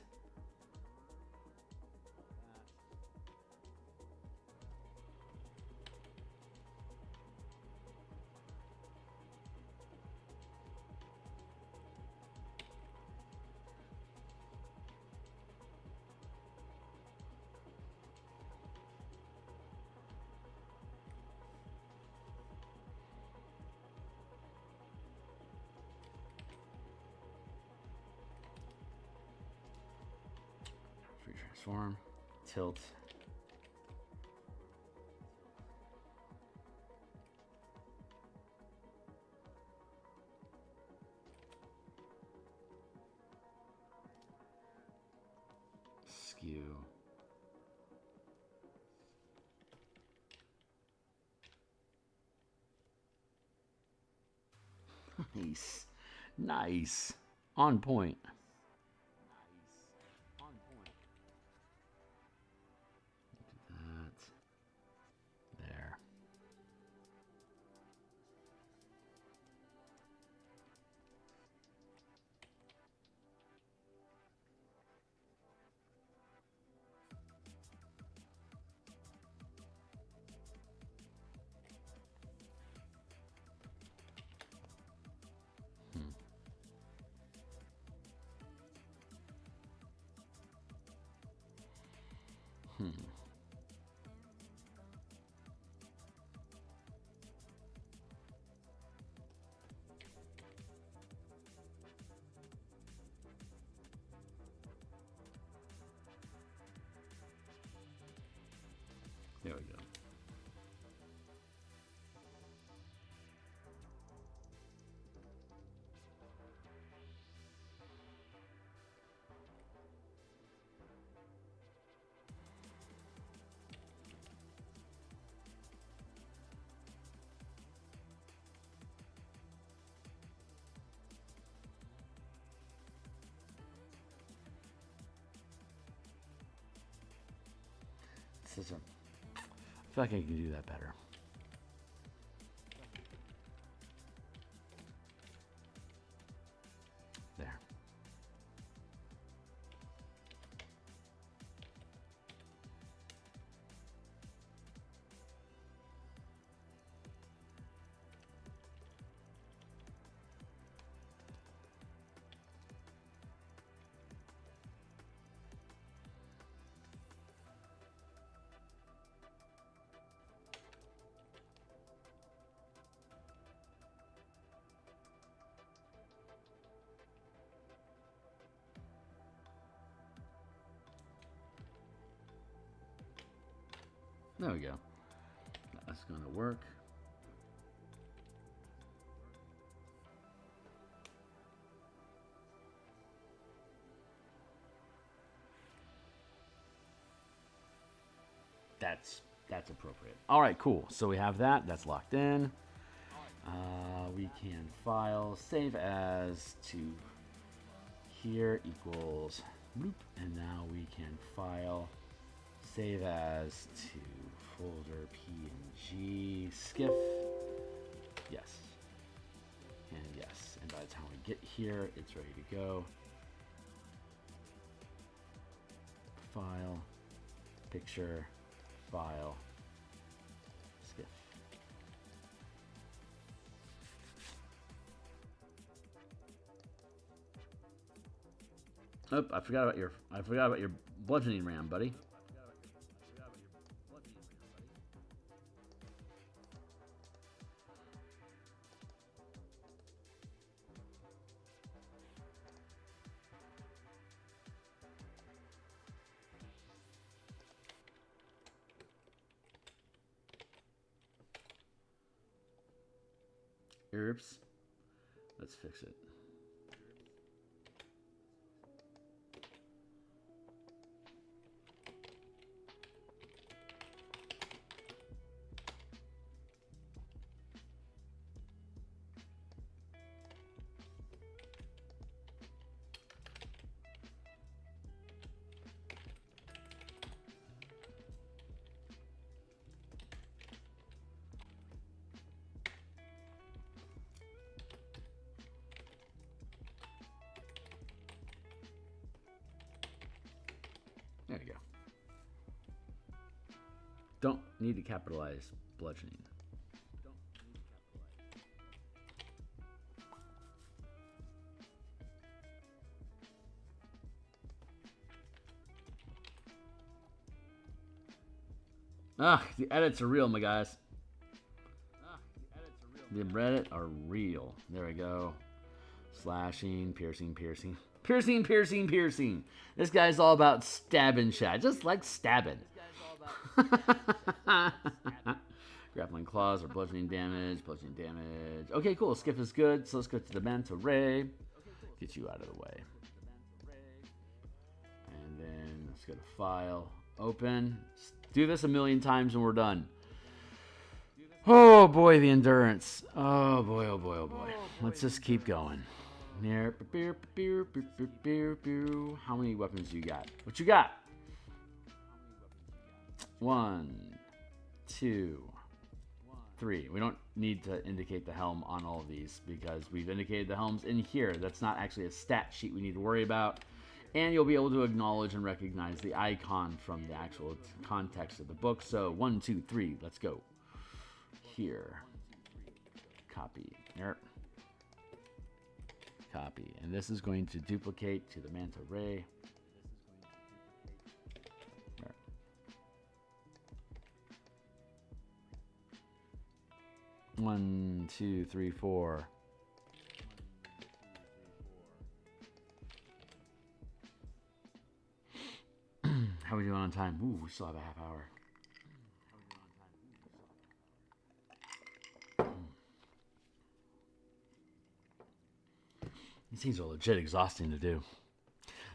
transform, tilt. Skew. Nice. Nice. On point. That. There. There we go. This is a, I feel like I can do that better. There. There we go. That's going to work. That's appropriate. All right, cool. So we have that. That's locked in. We can file save as to here equals bloop, and now we can file save as to folder PNG skiff. Yes. And yes. And by the time we get here, it's ready to go. File, picture, file, skiff. Oh, I forgot about your bludgeoning ram, buddy. Oops. Let's fix it. There you go. Don't need to capitalize bludgeoning. Ah, the edits are real, my guys. The edits are real. There we go. Slashing, piercing, piercing. Piercing, piercing, piercing. This guy's all about stabbing shit. I just like stabbing. Grappling claws or bludgeoning damage. Bludgeoning damage. Okay, cool. Skiff is good. So let's go to the manta ray. Get you out of the way. And then let's go to file. Open. Do this a million times and we're done. Oh boy, the endurance. Oh boy, oh boy, oh boy. Let's just keep going. How many weapons do you got? What you got? 1, 2, 3. We don't need to indicate the helm on all of these because we've indicated the helms in here. That's not actually a stat sheet we need to worry about. And you'll be able to acknowledge and recognize the icon from the actual context of the book. So 1, 2, 3, let's go. Here. Copy. There. Copy. And this is going to duplicate to the manta ray. There. 1, 2, 3, 4. How are we doing on time? Ooh, we still have a half hour. These things are legit exhausting to do.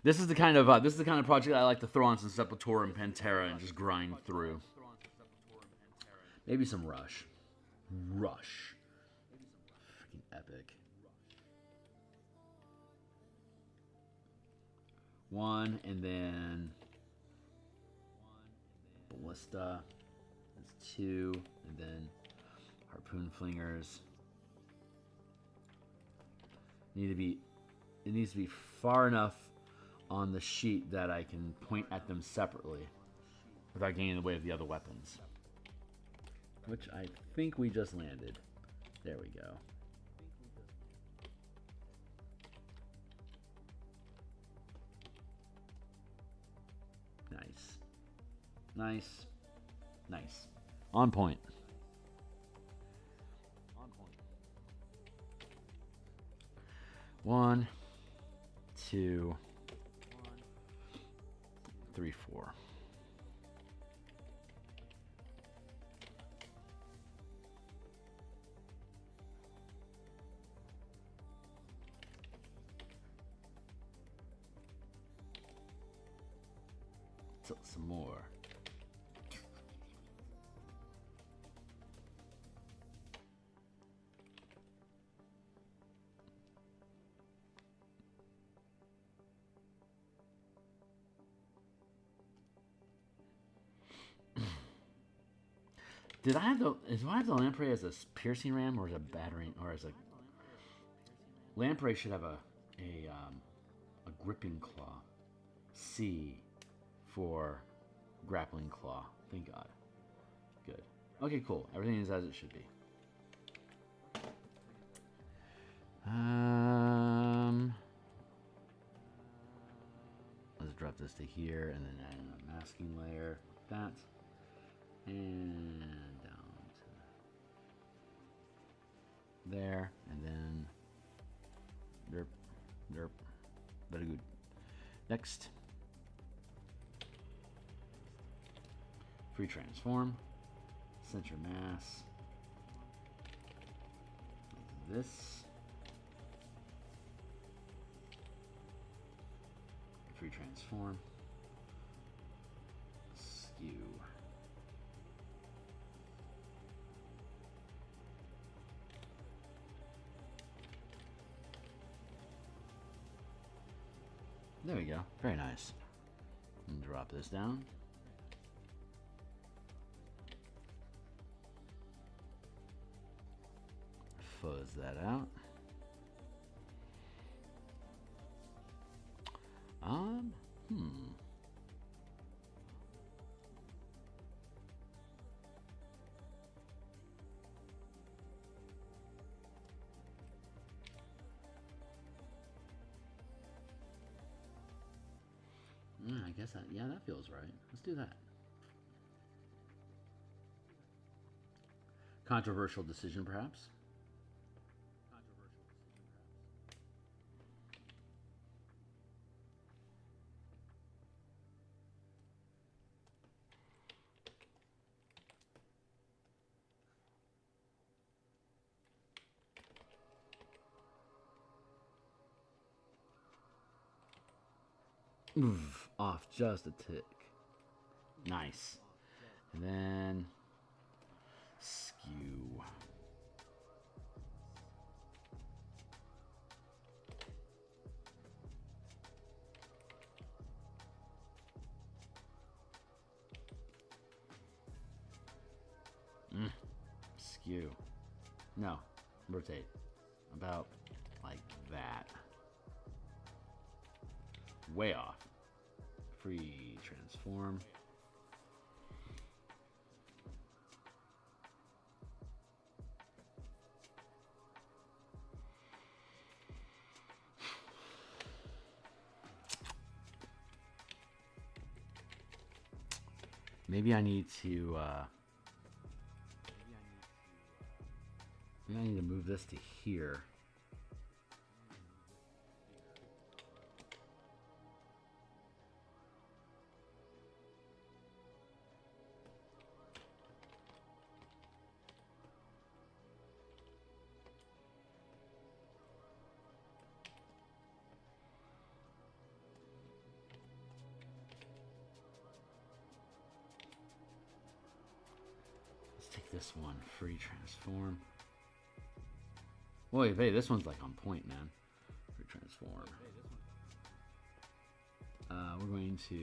This is the kind of project I like to throw on some Sepultura and Pantera and just grind through. Maybe some Rush. Rush. Freaking epic. 1 and then Ballista. That's 2 and then Harpoon Flingers. It needs to be far enough on the sheet that I can point at them separately without getting in the way of the other weapons. Which I think we just landed. There we go. Nice. Nice. Nice. On point. 1, 2, 3, 4. Tilt some more. Do I have the lamprey as a piercing ram or as a battering or as a lamprey should have a gripping claw. C for grappling claw. Thank God. Good. Okay, cool. Everything is as it should be. Let's drop this to here and then add a masking layer like that. And down to there, and then derp, derp. Very good. Next, free transform, center mass, like this, free transform, skew. There we go. Very nice. And drop this down. Fuzz that out. I guess that, yeah, that feels right. Let's do that. Controversial decision, perhaps. Oof, off just a tick. Nice. And then skew. Skew. No, rotate. About like that. Way off. Free transform. Maybe I need to move this to here. Take this one, free transform. Wait, hey, this one's like on point, man. Free transform. We're going to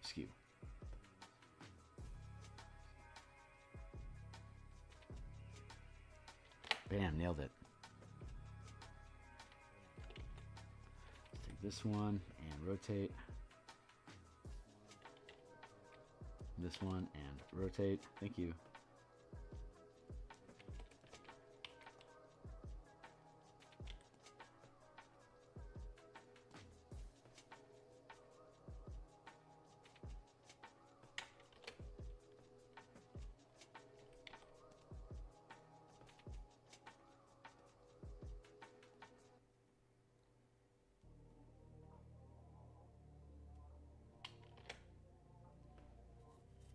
skew. Bam, nailed it. Let's take this one and rotate. This one and rotate. Thank you.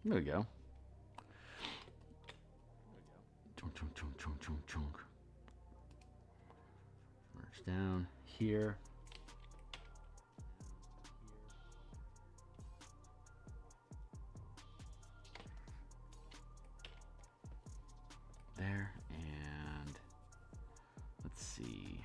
There we go. Chunk, chunk, chunk, chunk, chunk, chunk. Merge down here. There, and let's see.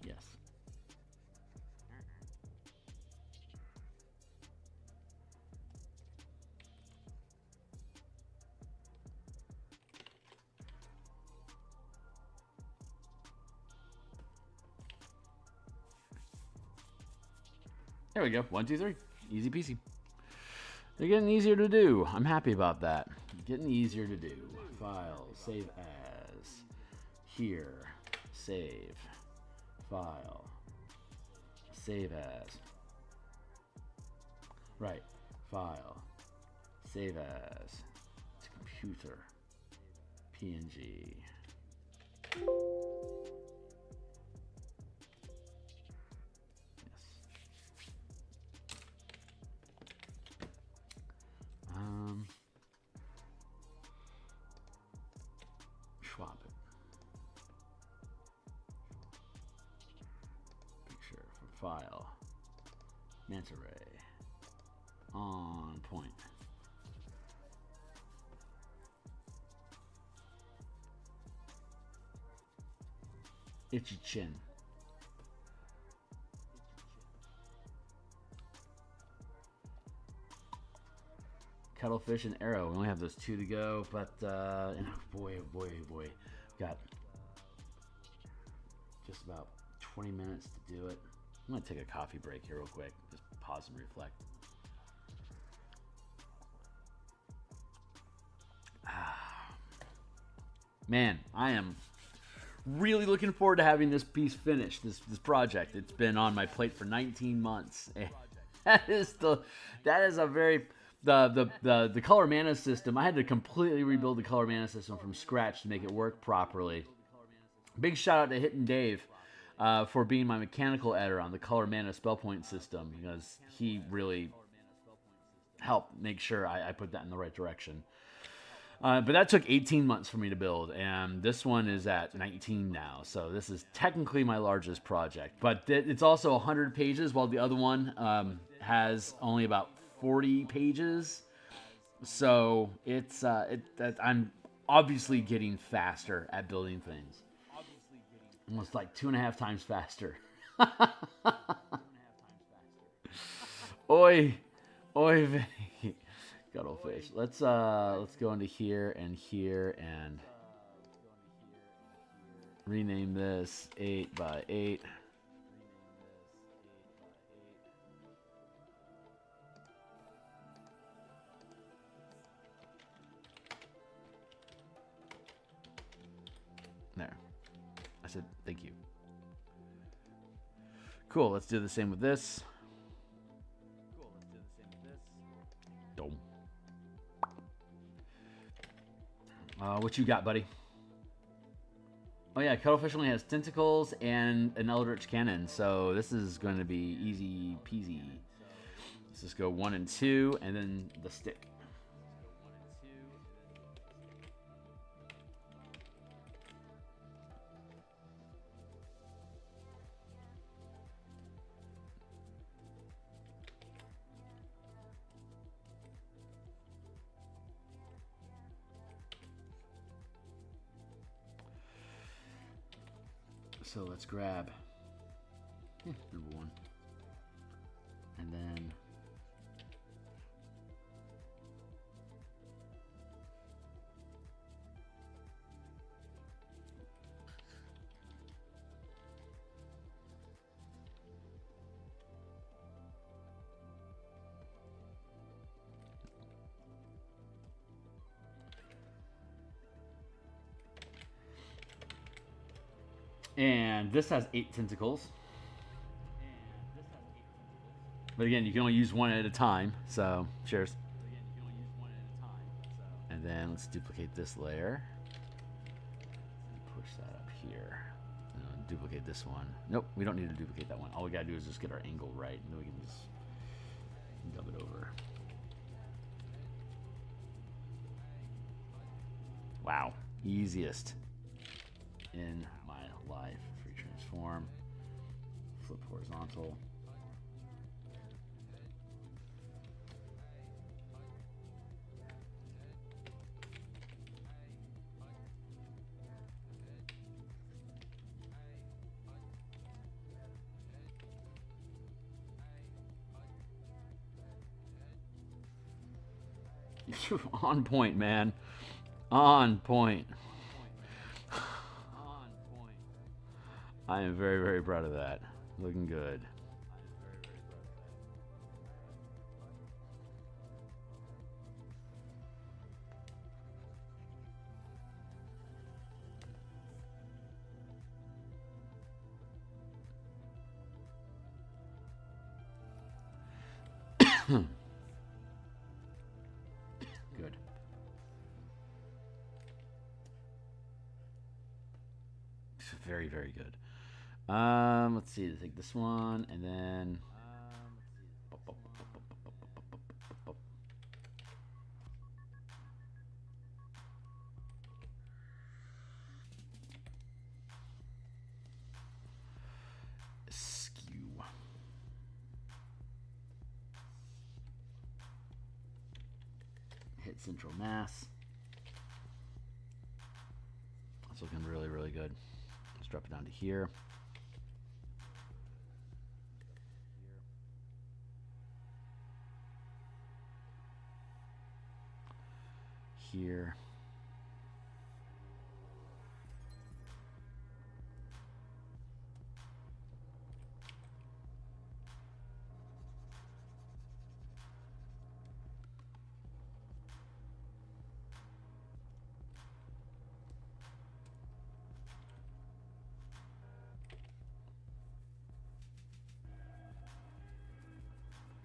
Yes. There we go. 1, 2, 3. Easy peasy. They're getting easier to do. I'm happy about that. Getting easier to do. File, save as. Here. Save. File. Save as. Right. File. Save as. It's computer. PNG. Yes. Swap it. Picture from file. Manta ray. On point. Itchy chin. Cuttlefish and arrow. We only have those 2 to go, but and boy, oh boy, oh boy, got just about 20 minutes to do it. I'm gonna take a coffee break here real quick. Just pause and reflect. Man, I am really looking forward to having this piece finished. This project. It's been on my plate for 19 months. That is a very the color mana system. I had to completely rebuild the color mana system from scratch to make it work properly. Big shout out to Hit and Dave. for being my mechanical editor on the color mana spell point system, because he really helped make sure I put that in the right direction. But that took 18 months for me to build, and this one is at 19 now. So this is technically my largest project, but it's also 100 pages, while the other one has only about 40 pages. So it's I'm obviously getting faster at building things. Almost like 2.5 times faster. Oi, oi, vey. Cuttlefish. Let's go into here and rename this 8x8. There. I said thank you. Cool. Let's do the same with this. Dome. What you got, buddy? Oh yeah, Cuttlefish only has tentacles and an Eldritch Cannon, so this is going to be easy peasy. Let's just go 1 and 2, and then the stick. So let's grab number 1, and then and this has 8 tentacles. But again, you can only use 1 at a time, so cheers. And then let's duplicate this layer. Push that up here. And duplicate this one. Nope, we don't need to duplicate that one. All we gotta do is just get our angle right, and then we can just dub it over. Wow, easiest in my life. Free transform, flip horizontal. On point, man. On point. I am very, very proud of that. Looking good. Good. Very, very good. Let's see. Take this one and then. Skew. Hit central mass. That's looking really, really good. Let's drop it down to here. Here.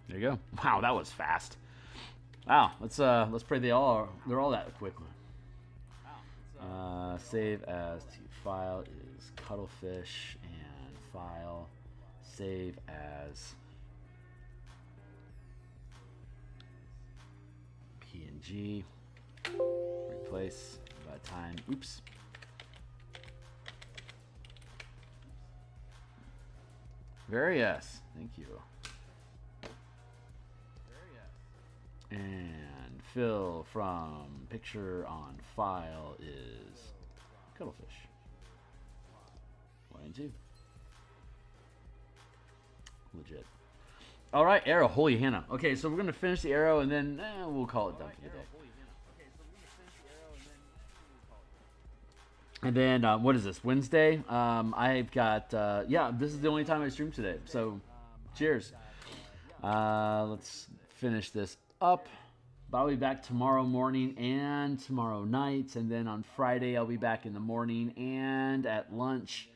There you go. Wow, that was fast. Wow, let's pray they're all that quick. Save as to file is cuttlefish and file, save as PNG, replace by time. Oops. Various, thank you. And fill from picture on file is cuttlefish. 1 and 2. Legit. All right, arrow. Holy Hannah. Okay, so we're gonna finish the arrow and then we'll call it done for the day. And then what is this? Wednesday. I've got yeah. This is the only time I stream today. So, cheers. Let's finish this up. But I'll be back tomorrow morning and tomorrow night, and then on Friday I'll be back in the morning and at lunch.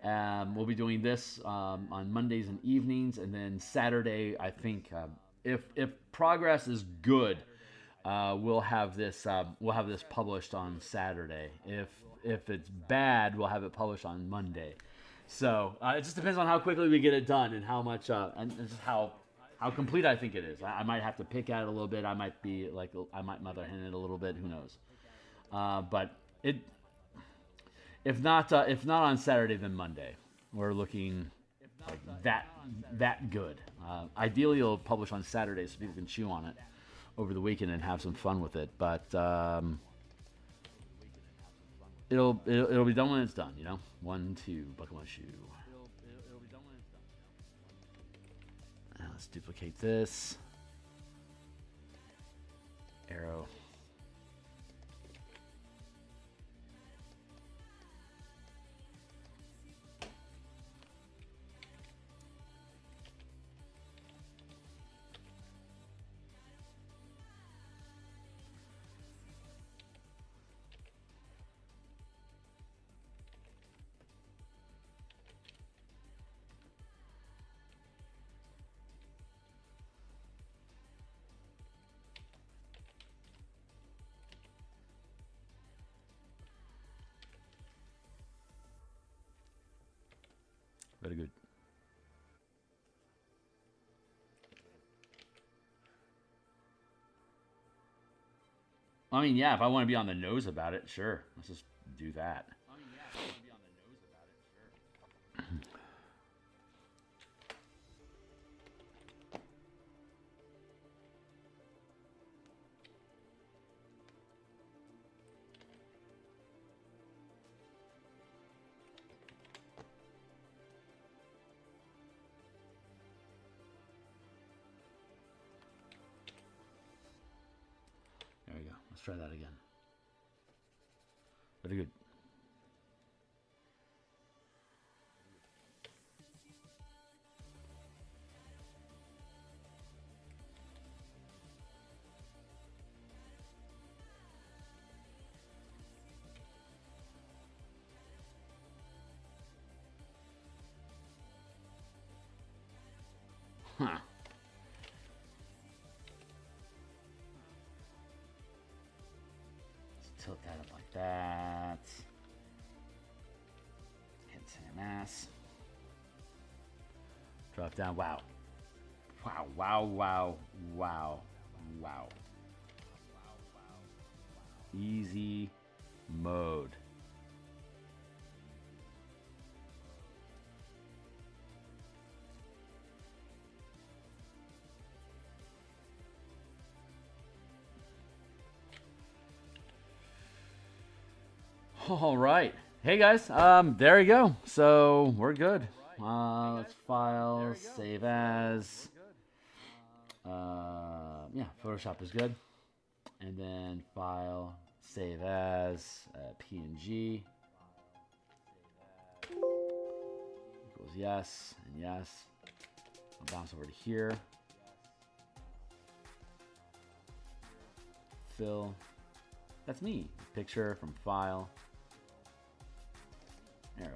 We'll be doing this on Mondays and evenings, and then Saturday I think if progress is good, we'll have this published on Saturday. If it's bad, we'll have it published on Monday. So it just depends on how quickly we get it done and how much and just how complete I think it is. I might have to pick at it a little bit. I might be like, I might mother hen it a little bit. Who knows? But if not on Saturday, then Monday. We're looking like that good. Ideally, it'll publish on Saturday so people can chew on it over the weekend and have some fun with it. But it'll be done when it's done. You know, 1, 2, buckle my shoe. Let's duplicate this. Arrow. Very good. I mean, yeah, if I want to be on the nose about it, sure. Let's just do that. There we go. Let's try that again. Very good. Huh. Let's tilt that up like that. Hit Sam ass. Drop down. Wow. Wow, wow, wow, wow, wow. Easy mode. All right. Hey guys, there you go. So we're good. Let's file, save as. Yeah, Photoshop is good. And then file, save as, PNG. Equals yes and yes. I'll bounce over to here. Fill. That's me. Picture from file. Arrow.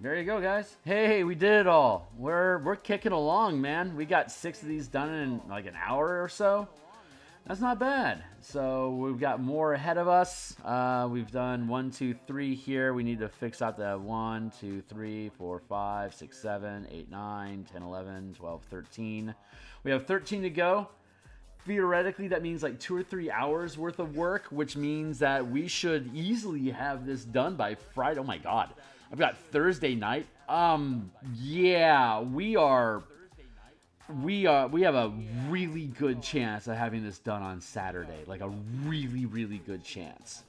There you go, guys. Hey, we did it all. We're kicking along, man. We got 6 of these done in like an hour or so. That's not bad. So we've got more ahead of us. We've done 1, 2, 3 here. We need to fix out the 1, 2, 3, 4, 5, 6, 7, 8, 9, 10, 11, 12, 13. We have 13 to go. Theoretically, that means like 2 or 3 hours worth of work, which means that we should easily have this done by Friday. Oh my God. I've got Thursday night. Yeah, we have a really good chance of having this done on Saturday. Like a really, really good chance.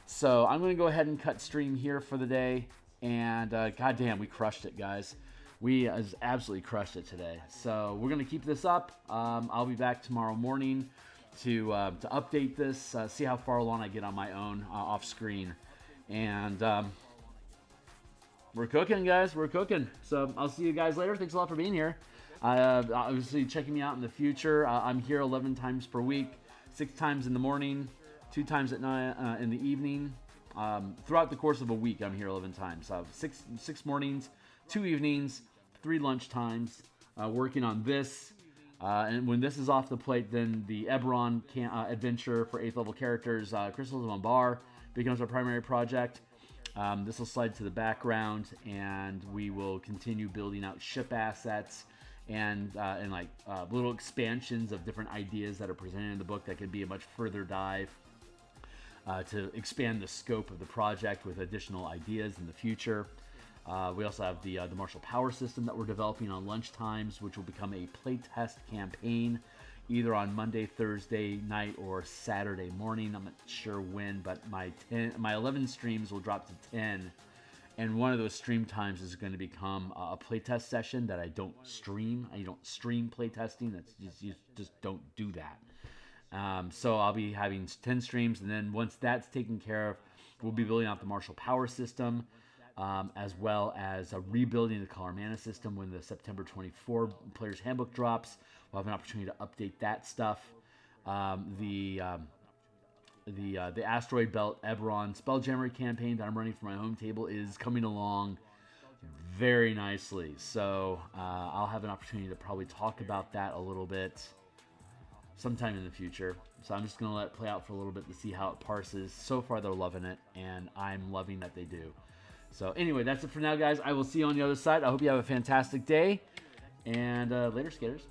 So I'm going to go ahead and cut stream here for the day. And goddamn, we crushed it, guys. We absolutely crushed it today. So we're going to keep this up. I'll be back tomorrow morning to update this, see how far along I get on my own off screen. And we're cooking, guys. We're cooking. So I'll see you guys later. Thanks a lot for being here. Obviously, checking me out in the future. I'm here 11 times per week, 6 times in the morning, 2 times at night in the evening. Throughout the course of a week, I'm here 11 times. So 6 mornings, 2 evenings, 3 lunch times, working on this. And when this is off the plate, then the Eberron adventure for 8th level characters, Crystals of Umbar, becomes our primary project. This will slide to the background, and we will continue building out ship assets and like little expansions of different ideas that are presented in the book that could be a much further dive to expand the scope of the project with additional ideas in the future. We also have the martial power system that we're developing on lunch times, which will become a playtest campaign either on Monday, Thursday night, or Saturday morning. I'm not sure when, but my 11 streams will drop to 10. And one of those stream times is going to become a playtest session that I don't stream. I don't stream playtesting. That's you just don't do that. So I'll be having 10 streams, and then once that's taken care of, we'll be building out the martial power system, as well as rebuilding the color mana system when the September 24 Player's Handbook drops. We'll have an opportunity to update that stuff. The Asteroid Belt Eberron Spelljammer campaign that I'm running for my home table is coming along very nicely. So I'll have an opportunity to probably talk about that a little bit sometime in the future. So I'm just going to let it play out for a little bit to see how it parses. So far, they're loving it, and I'm loving that they do. So anyway, that's it for now, guys. I will see you on the other side. I hope you have a fantastic day, and later, skaters.